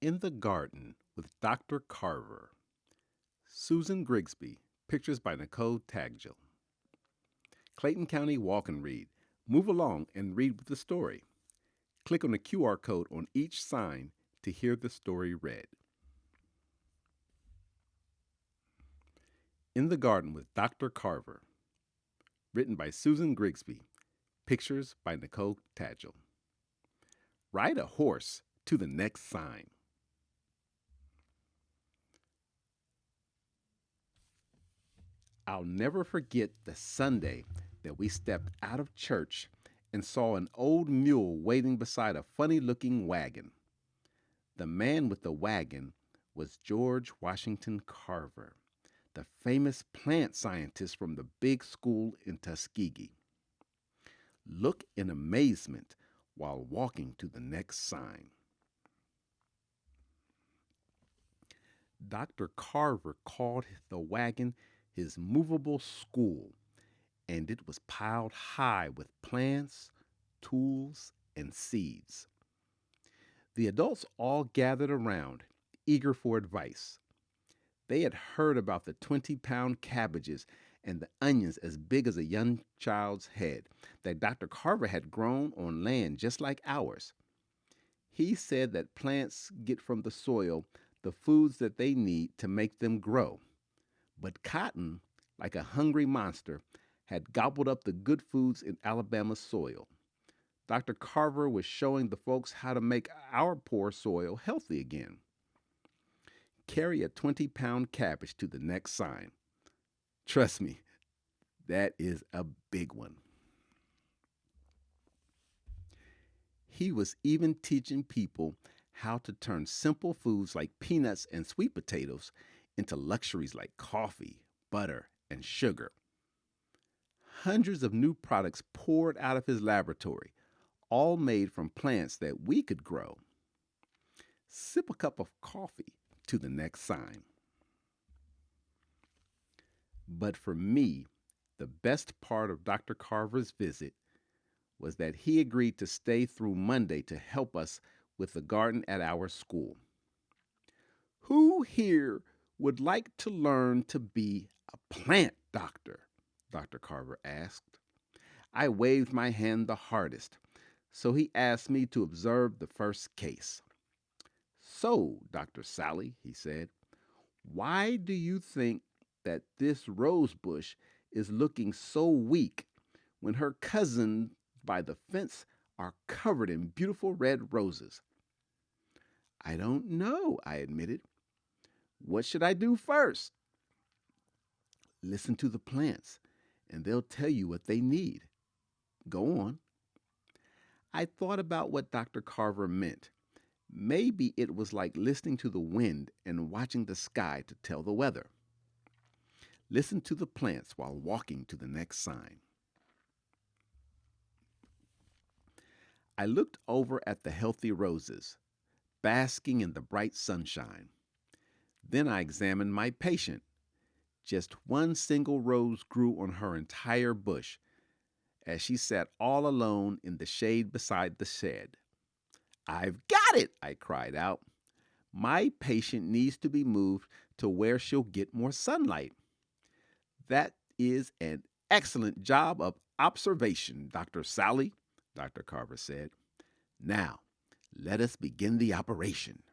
In the Garden with Dr. Carver. Susan Grigsby. Pictures by Nicole Taggill. Clayton County Walk and Read. Move along and read with the story. Click on the QR code on each sign to hear the story read. In the Garden with Dr. Carver. Written by Susan Grigsby. Pictures by Nicole Taggill. Ride a horse to the next sign. I'll never forget the Sunday that we stepped out of church and saw an old mule waiting beside a funny looking wagon. The man with the wagon was George Washington Carver, the famous plant scientist from the big school in Tuskegee. Look in amazement while walking to the next sign. Dr. Carver called the wagon his movable school, and it was piled high with plants, tools, and seeds. The adults all gathered around, eager for advice. They had heard about the 20-pound cabbages and the onions as big as a young child's head that Dr. Carver had grown on land just like ours. He said that plants get from the soil the foods that they need to make them grow. But cotton, like a hungry monster, had gobbled up the good foods in Alabama's soil. Dr. Carver was showing the folks how to make our poor soil healthy again. Carry a 20-pound cabbage to the next sign. Trust me, that is a big one. He was even teaching people how to turn simple foods like peanuts and sweet potatoes into luxuries like coffee, butter, and sugar. Hundreds of new products poured out of his laboratory, all made from plants that we could grow. Sip a cup of coffee to the next sign. But for me, the best part of Dr. Carver's visit was that he agreed to stay through Monday to help us with the garden at our school. Who here would like to learn to be a plant doctor? Dr. Carver asked. I waved my hand the hardest, so he asked me to observe the first case. So, Dr. Sally, he said, why do you think that this rose bush is looking so weak when her cousins by the fence are covered in beautiful red roses? I don't know, I admitted. What should I do first? Listen to the plants, and they'll tell you what they need. Go on. I thought about what Dr. Carver meant. Maybe it was like listening to the wind and watching the sky to tell the weather. Listen to the plants while walking to the next sign. I looked over at the healthy roses, basking in the bright sunshine. Then I examined my patient. Just one single rose grew on her entire bush as she sat all alone in the shade beside the shed. I've got it, I cried out. My patient needs to be moved to where she'll get more sunlight. That is an excellent job of observation, Dr. Sally, Dr. Carver said. Now, let us begin the operation.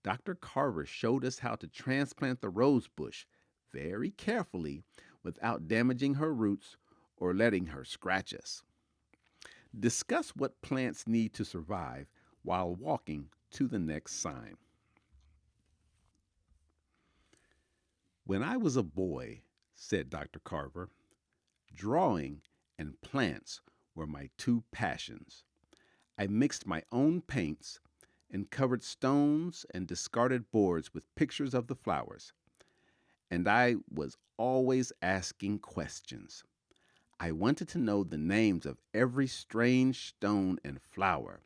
Dr. Carver showed us how to transplant the rose bush very carefully without damaging her roots or letting her scratch us. Discuss what plants need to survive while walking to the next sign. When I was a boy, said Dr. Carver, drawing and plants were my two passions. I mixed my own paints and covered stones and discarded boards with pictures of the flowers. And I was always asking questions. I wanted to know the names of every strange stone and flower,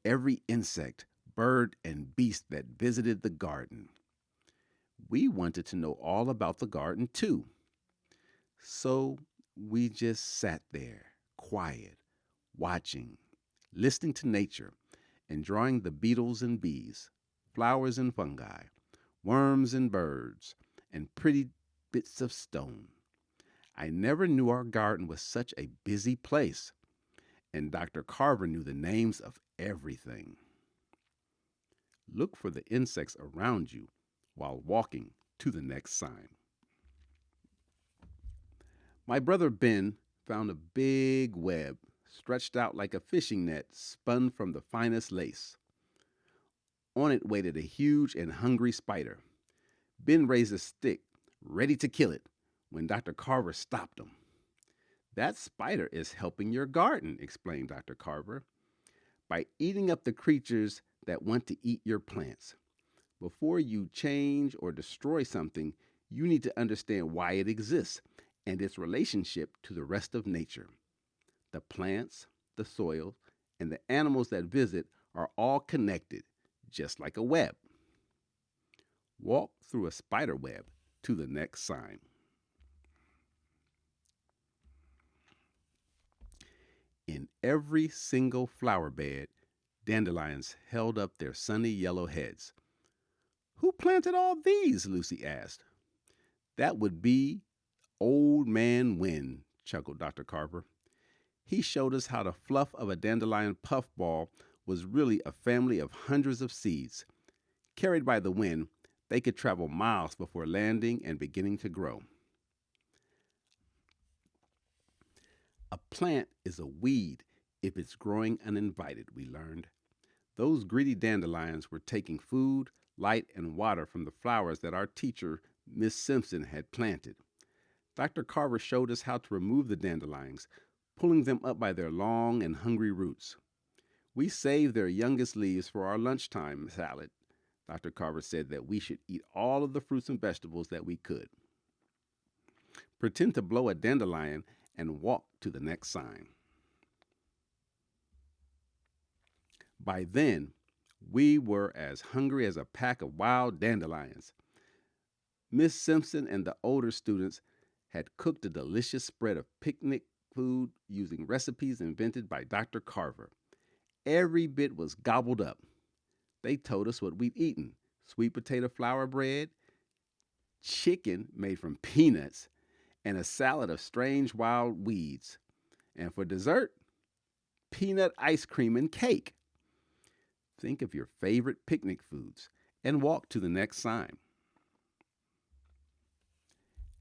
every insect, bird, and beast that visited the garden. We wanted to know all about the garden, too. So we just sat there, quiet, watching, listening to nature, and drawing the beetles and bees. flowers and fungi, worms and birds, and pretty bits of stone. I never knew our garden was such a busy place, and Dr. Carver knew the names of everything. Look for the insects around you while walking to the next sign. My brother Ben found a big web stretched out like a fishing net spun from the finest lace. On it waited a huge and hungry spider. Ben raised a stick, ready to kill it, when Dr. Carver stopped him. That spider is helping your garden, explained Dr. Carver, by eating up the creatures that want to eat your plants. Before you change or destroy something, you need to understand why it exists and its relationship to the rest of nature. The plants, the soil, and the animals that visit are all connected, just like a web. Walk through a spider web to the next sign. In every single flower bed, dandelions held up their sunny yellow heads. Who planted all these? Lucy asked. That would be Old Man Wind, chuckled Dr. Carver. He showed us how the fluff of a dandelion puffball was really a family of hundreds of seeds. Carried by the wind, they could travel miles before landing and beginning to grow. A plant is a weed if it's growing uninvited, we learned. Those greedy dandelions were taking food, light, and water from the flowers that our teacher, Miss Simpson, had planted. Dr. Carver showed us how to remove the dandelions, pulling them up by their long and hungry roots. We saved their youngest leaves for our lunchtime salad. Dr. Carver said that we should eat all of the fruits and vegetables that we could. Pretend to blow a dandelion and walk to the next sign. By then, we were as hungry as a pack of wild dandelions. Miss Simpson and the older students had cooked a delicious spread of picnic food using recipes invented by Dr. Carver. Every bit was gobbled up. They told us what we'd eaten: sweet potato flour bread, chicken made from peanuts, and a salad of strange wild weeds. And for dessert, peanut ice cream and cake. Think of your favorite picnic foods and walk to the next sign.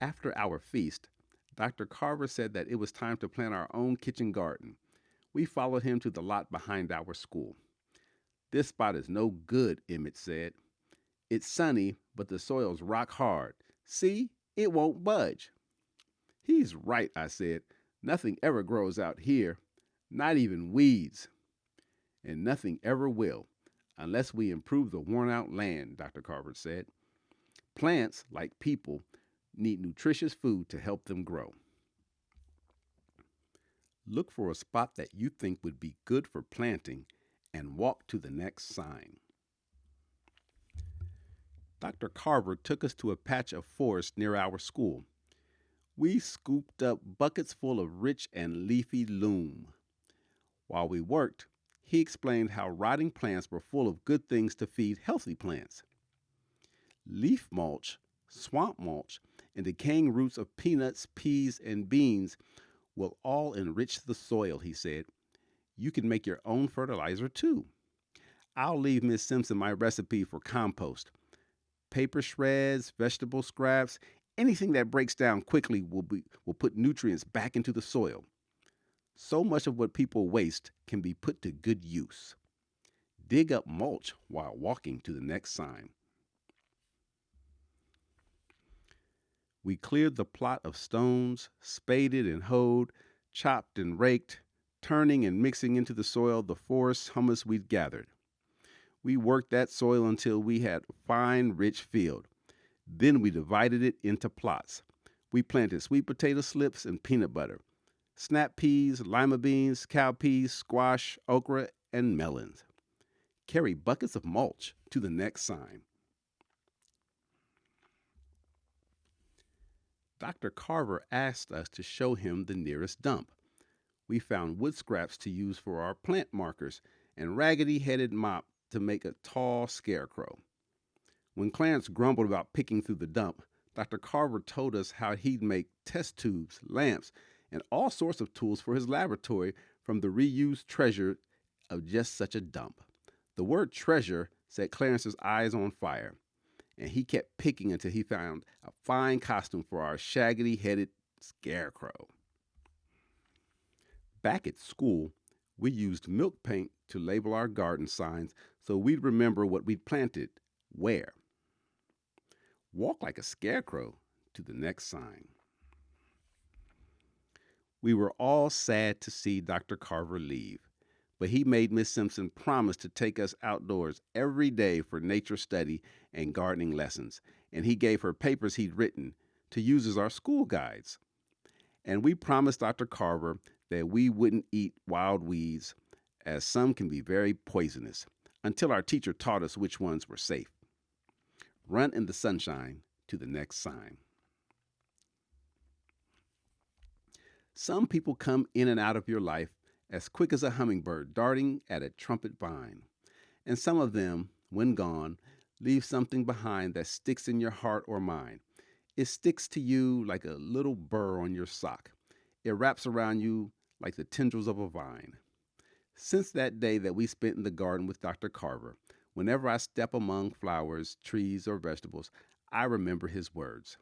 After our feast, Dr. Carver said that it was time to plant our own kitchen garden. We followed him to the lot behind our school. This spot is no good, Emmett said. It's sunny, but the soil's rock hard. See, it won't budge. He's right, I said. Nothing ever grows out here, not even weeds. And nothing ever will, unless we improve the worn-out land, Dr. Carver said. Plants, like people, need nutritious food to help them grow. Look for a spot that you think would be good for planting and walk to the next sign. Dr. Carver took us to a patch of forest near our school. We scooped up buckets full of rich and leafy loam. While we worked, he explained how rotting plants were full of good things to feed healthy plants. Leaf mulch, swamp mulch, and decaying roots of peanuts, peas, and beans will all enrich the soil, he said. You can make your own fertilizer too. I'll leave Miss Simpson my recipe for compost. Paper shreds, vegetable scraps, anything that breaks down quickly will put nutrients back into the soil. So much of what people waste can be put to good use. Dig up mulch while walking to the next sign. We cleared the plot of stones, spaded and hoed, chopped and raked, turning and mixing into the soil the forest humus we'd gathered. We worked that soil until we had a fine, rich field. Then we divided it into plots. We planted sweet potato slips and peanut butter, snap peas, lima beans, cowpeas, squash, okra, and melons. Carry buckets of mulch to the next sign. Dr. Carver asked us to show him the nearest dump. We found wood scraps to use for our plant markers and raggedy-headed mop to make a tall scarecrow. When Clarence grumbled about picking through the dump, Dr. Carver told us how he'd make test tubes, lamps, and all sorts of tools for his laboratory from the reused treasure of just such a dump. The word treasure set Clarence's eyes on fire, and he kept picking until he found a fine costume for our shaggy headed scarecrow. Back at school, we used milk paint to label our garden signs so we'd remember what we'd planted where. Walk like a scarecrow to the next sign. We were all sad to see Dr. Carver leave, but he made Miss Simpson promise to take us outdoors every day for nature study and gardening lessons, and he gave her papers he'd written to use as our school guides. And we promised Dr. Carver that we wouldn't eat wild weeds, as some can be very poisonous, until our teacher taught us which ones were safe. Run in the sunshine to the next sign. Some people come in and out of your life as quick as a hummingbird darting at a trumpet vine. And some of them, when gone, leave something behind that sticks in your heart or mind. It sticks to you like a little burr on your sock. It wraps around you like the tendrils of a vine. Since that day that we spent in the garden with Dr. Carver, whenever I step among flowers, trees, or vegetables, I remember his words.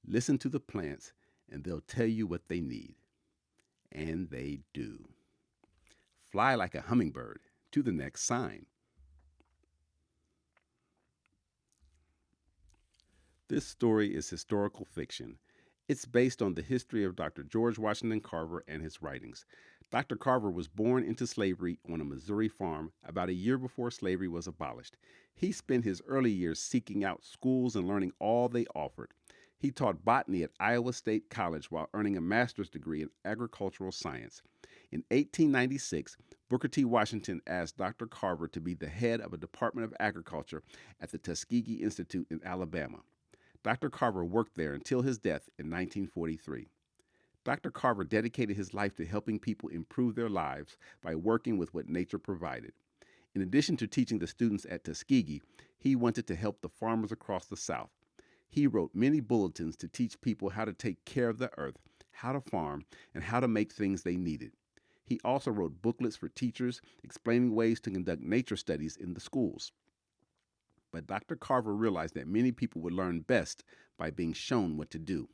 Listen to the plants, and they'll tell you what they need. And they do. Fly like a hummingbird to the next sign. This story is historical fiction. It's based on the history of Dr. George Washington Carver and his writings. Dr. Carver was born into slavery on a Missouri farm about a year before slavery was abolished. He spent his early years seeking out schools and learning all they offered. He taught botany at Iowa State College while earning a master's degree in agricultural science. In 1896, Booker T. Washington asked Dr. Carver to be the head of a Department of Agriculture at the Tuskegee Institute in Alabama. Dr. Carver worked there until his death in 1943. Dr. Carver dedicated his life to helping people improve their lives by working with what nature provided. In addition to teaching the students at Tuskegee, he wanted to help the farmers across the South. He wrote many bulletins to teach people how to take care of the earth, how to farm, and how to make things they needed. He also wrote booklets for teachers explaining ways to conduct nature studies in the schools. But Dr. Carver realized that many people would learn best by being shown what to do.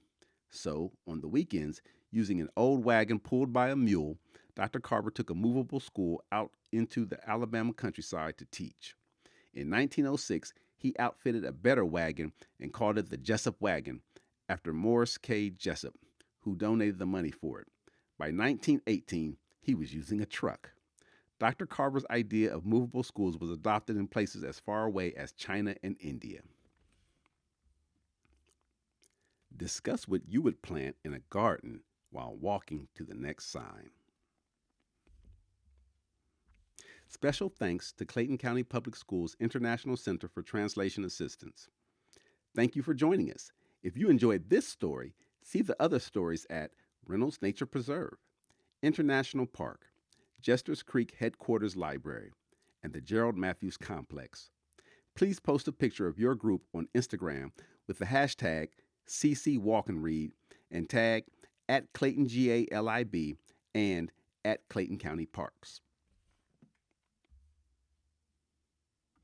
So, on the weekends, using an old wagon pulled by a mule, Dr. Carver took a movable school out into the Alabama countryside to teach. In 1906, he outfitted a better wagon and called it the Jessup Wagon, after Morris K. Jessup, who donated the money for it. By 1918, he was using a truck. Dr. Carver's idea of movable schools was adopted in places as far away as China and India. Discuss what you would plant in a garden while walking to the next sign. Special thanks to Clayton County Public Schools International Center for Translation Assistance. Thank you for joining us. If you enjoyed this story, see the other stories at Reynolds Nature Preserve, International Park, Jester's Creek Headquarters Library, and the Gerald Matthews Complex. Please post a picture of your group on Instagram with the hashtag #CCWalkandRead and tag @ClaytonGALIB and @Clayton County Parks.